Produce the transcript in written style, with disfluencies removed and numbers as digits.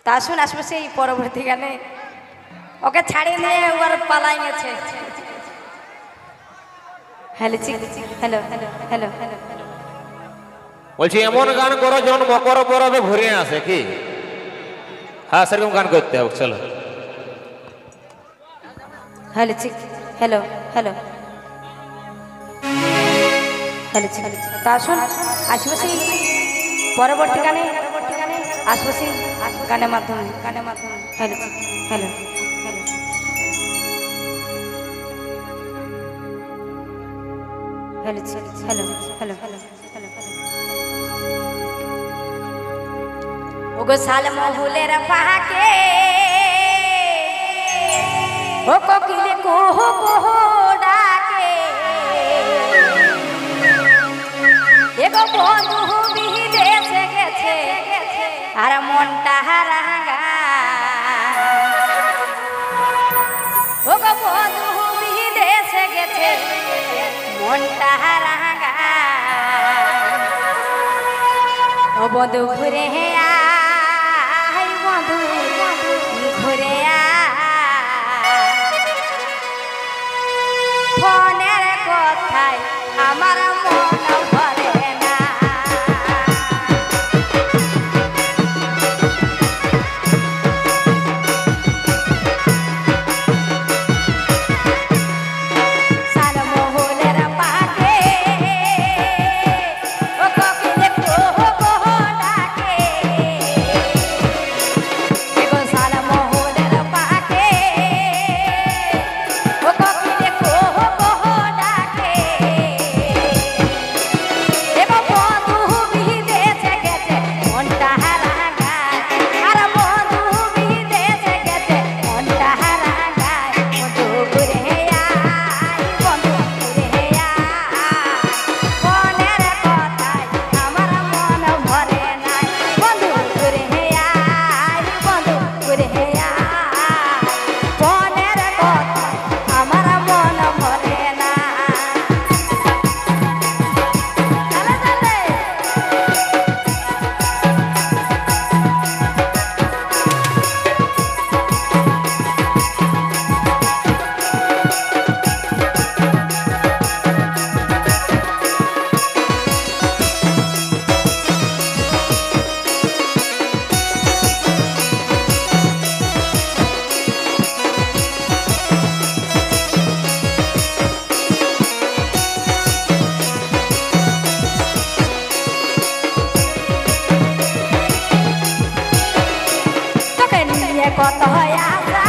তা আসুন আশপাশে এই পরবর্তী গানে ওকে ছাড়িয়ে নিয়ে ওর পালাই গেছে। Hello hello hello hello hello বলছি এমন গান করো যখন মকর পরবে ঘুরে আসে কি? হ্যাঁ সেরকম গান করতে হবে। চলো হ্যালো হ্যালো হ্যালো হ্যালো তা আসুন আশপাশে পরবর্তী গানে আশপাশে গানের মাধ্যমে hello hello hello hello hello hello hello ওগো সাল মহুলের পাহাকে ও কোকিলে কোহো কোহো ডাকে এগো বন্ধু বিদেশে গেছে আর মনটা হারাঙ্গা ওগো বন্ধু বিদেশে গেছে মনটা হারাঙ্গা ও বন্ধু ঘুরে আয় বন্ধু ঘুরে ফোনের কথায় আমার মন ভরে না সালমহুলের পাকে ও কোকিলে কোহো কোহো ডাকে এগো সালমহুলের পাকে ও কোকিলে কোহো কোহো ডাকে এগো বন্ধু বিদেশে গেছে মনটা হারাঙ্গায় আর বন্ধু বিদেশে গেছে মনটা হারাঙ্গায় বন্ধু ঘুরে আয় বন্ধু ঘুরে আয় ফোনের কথায় আমার মন ভরে নাই বন্ধু ঘুরে আয় বন্ধু ঘুরে আয় ফোনের কথায় আমার মন ভরে না চলে চলে তোকে নিয়ে কত হয় আশা